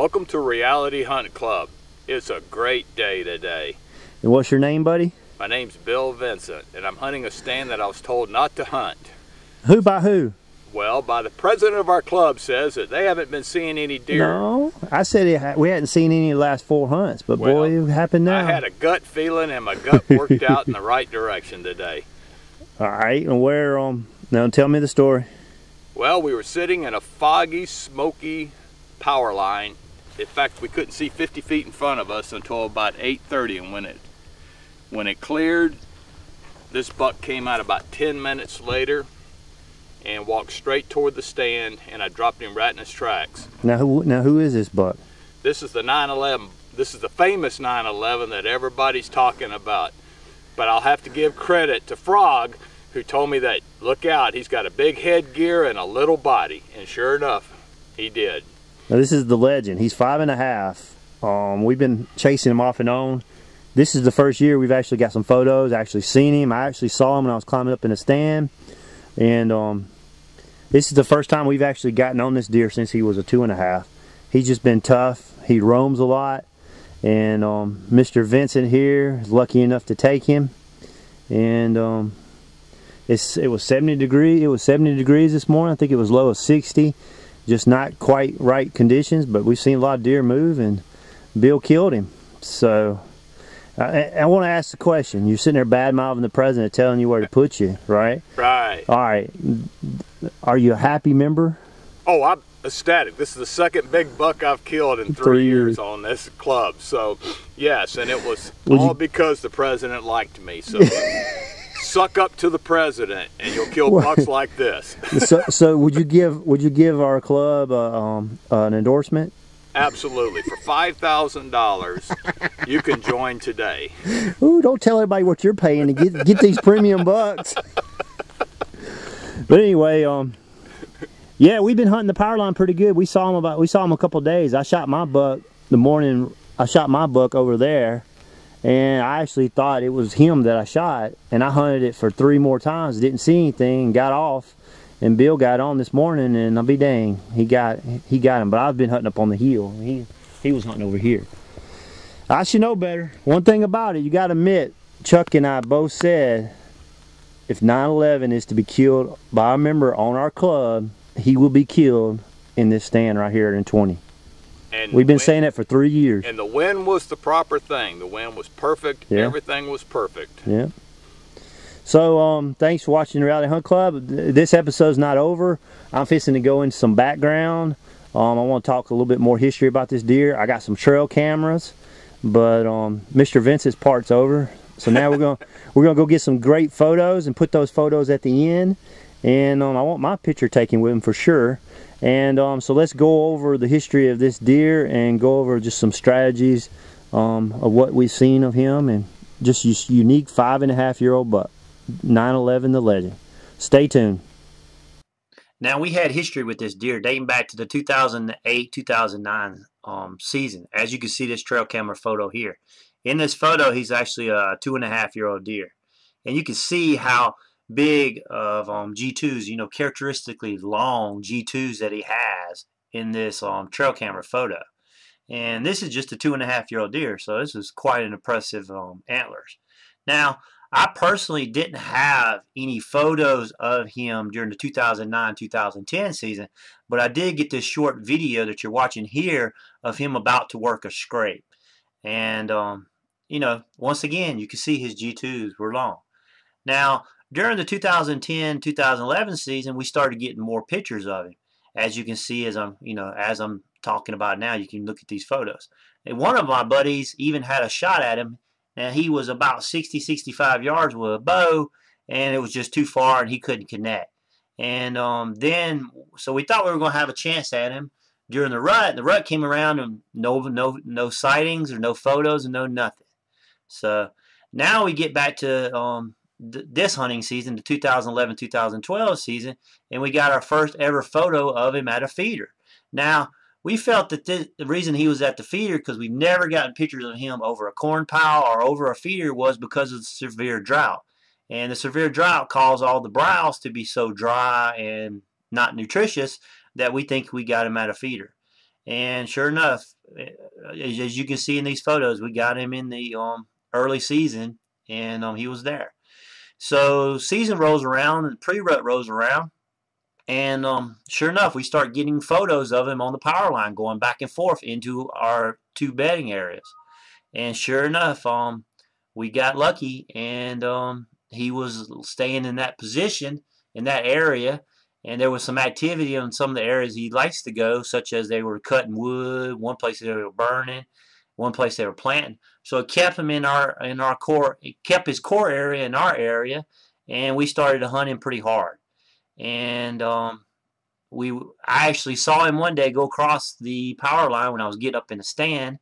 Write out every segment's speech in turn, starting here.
Welcome to Reality Hunt Club. It's a great day today. And what's your name, buddy? My name's Bill Vincent, and I'm hunting a stand that I was told not to hunt. Who by who? Well, by the president of our club says that they haven't been seeing any deer. No, I said we hadn't seen any of the last 4 hunts, but well, boy, it happened now. I had a gut feeling, and my gut worked out in the right direction today. All right, and where? Now tell me the story. Well, we were sitting in a foggy, smoky power line. In fact, we couldn't see 50 feet in front of us until about 8:30, and when it cleared, this buck came out about 10 minutes later and walked straight toward the stand, and I dropped him right in his tracks. Now who is this buck? This is the 911. This is the famous 911 that everybody's talking about. But I'll have to give credit to Frog, who told me that, look out, he's got a big headgear and a little body. And sure enough, he did. Now this is the legend. He's 5.5. We've been chasing him off and on. This is the first year we've actually got some photos, actually seen him. I actually saw him when I was climbing up in the stand. And this is the first time we've actually gotten on this deer since he was a 2.5. He's just been tough. He roams a lot. And Mr. Vincent here is lucky enough to take him. And it was 70 degrees. It was 70 degrees this morning. I think it was low of 60. Just not quite right conditions, but we've seen a lot of deer move, and Bill killed him. So I want to ask the question. You're sitting there bad-mouthing the president, telling you where to put you, right? Right. All right. Are you a happy member? Oh, I'm ecstatic. This is the second big buck I've killed in 3 years on this club. So, yes, and it was all because the president liked me. So, suck up to the president, and you'll kill bucks like this. So would you give our club an endorsement? Absolutely. For $5,000, you can join today. Ooh, don't tell everybody what you're paying to get these premium bucks. But anyway, yeah, we've been hunting the power line pretty good. We saw him a couple of days. I shot my buck the morning. I shot my buck over there, and I actually thought it was him that I shot. And I hunted it for 3 more times, didn't see anything, got off. And Bill got on this morning, and I'll be dang, he got him. But I've been hunting up on the hill. He was hunting over here. I should know better. One thing about it, you got to admit, Chuck and I both said, if 911 is to be killed by a member on our club, he will be killed in this stand right here in 20. And we've been saying that for 3 years. And the wind was the proper thing. The wind was perfect. Yeah. Everything was perfect. Yeah. So thanks for watching the Reality Hunt Club. This episode's not over. I'm fixing to go into some background. I want to talk a little bit more history about this deer. I got some trail cameras, but Mr. Vincent's part's over. So now we're gonna go get some great photos and put those photos at the end. And I want my picture taken with him for sure. And so let's go over the history of this deer and go over just some strategies of what we've seen of him, and just this unique 5.5-year-old buck, 911 the legend. Stay tuned. Now, we had history with this deer dating back to the 2008-2009 season. As you can see this trail camera photo here. In this photo, he's actually a 2.5-year-old deer. And you can see how big of G2s, you know, characteristically long G2s that he has in this trail camera photo. And this is just a 2.5-year-old deer, so this is quite an impressive antlers. Now, I personally didn't have any photos of him during the 2009-2010 season, but I did get this short video that you're watching here of him about to work a scrape. And, you know, once again, you can see his G2s were long. Now, during the 2010-2011 season, we started getting more pictures of him. As you can see, as I'm talking about now, you can look at these photos. And one of my buddies even had a shot at him, and he was about 60-65 yards with a bow, and it was just too far, and he couldn't connect. And so we thought we were going to have a chance at him during the rut. And the rut came around, and no sightings or no photos and no nothing. So now we get back to this hunting season, the 2011-2012 season, and we got our first ever photo of him at a feeder. Now, we felt that the reason he was at the feeder, because we've never gotten pictures of him over a corn pile or over a feeder, was because of the severe drought. And the severe drought caused all the browse to be so dry and not nutritious that we think we got him at a feeder. And sure enough, as you can see in these photos, we got him in the early season, and he was there. So season rolls around and pre-rut rolls around, and sure enough, we start getting photos of him on the power line going back and forth into our 2 bedding areas. And sure enough, we got lucky, and he was staying in that position in that area. And there was some activity in some of the areas he likes to go, such as they were cutting wood, one place they were burning, one place they were planting. So it kept him in our core. It kept his core area in our area, and we started to hunt him pretty hard. And I actually saw him one day go across the power line when I was getting up in the stand,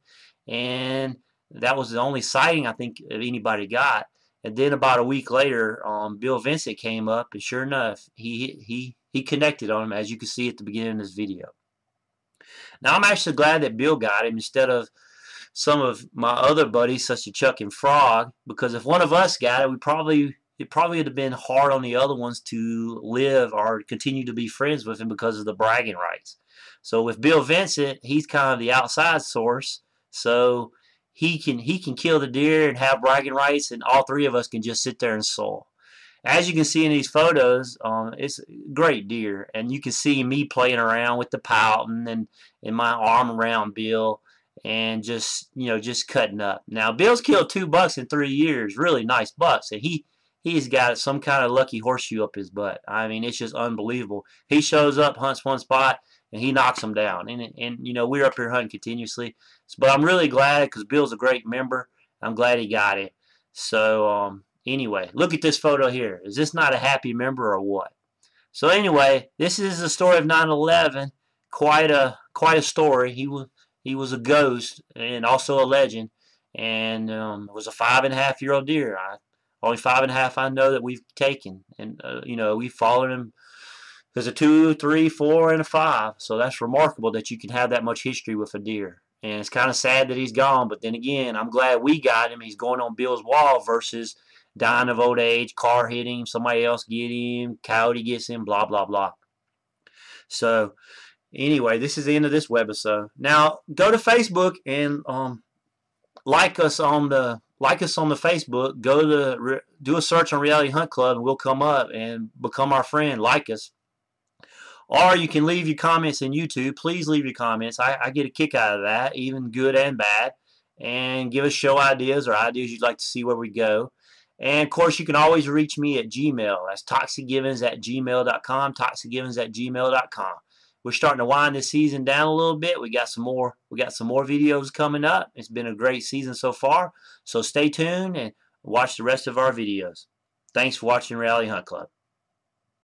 and that was the only sighting I think anybody got. And then about a week later, Bill Vincent came up, and sure enough, he connected on him, as you can see at the beginning of this video. Now, I'm actually glad that Bill got him instead of some of my other buddies, such as Chuck and Frog, because if one of us got it, it probably would have been hard on the other ones to live or continue to be friends with him because of the bragging rights. So with Bill Vincent, he's kind of the outside source, so he can kill the deer and have bragging rights, and all 3 of us can just sit there and soil. As you can see in these photos, it's a great deer, and you can see me playing around with the pouting and my arm around Bill, and just cutting up. Now Bill's killed 2 bucks in 3 years, really nice bucks, and he's got some kind of lucky horseshoe up his butt. I mean, it's just unbelievable. He shows up, hunts one spot, and he knocks them down. And we're up here hunting continuously. But I'm really glad because Bill's a great member. I'm glad he got it. So anyway, look at this photo here. Is this not a happy member or what? So anyway, this is the story of 9/11. Quite a story. He was a ghost and also a legend. And it was a 5.5-year-old deer. Only 5.5 I know that we've taken, and we've followed him. There's a 2, 3, 4, and a 5. So that's remarkable that you can have that much history with a deer. And it's kind of sad that he's gone, but then again, I'm glad we got him. He's going on Bill's wall versus dying of old age, car hitting him, somebody else get him, coyote gets him, blah, blah, blah. So anyway, this is the end of this webisode. Now, go to Facebook and like us on the Facebook. Go to do a search on Reality Hunt Club, and we'll come up and become our friend. Like us. Or you can leave your comments in YouTube. Please leave your comments. I get a kick out of that, even good and bad. And give us show ideas or ideas you'd like to see where we go. And, of course, you can always reach me at Gmail. That's toxicgivens@gmail.com, toxicgivens@gmail.com. We're starting to wind this season down a little bit. We got some more videos coming up. It's been a great season so far. So stay tuned and watch the rest of our videos. Thanks for watching Reality Hunt Club.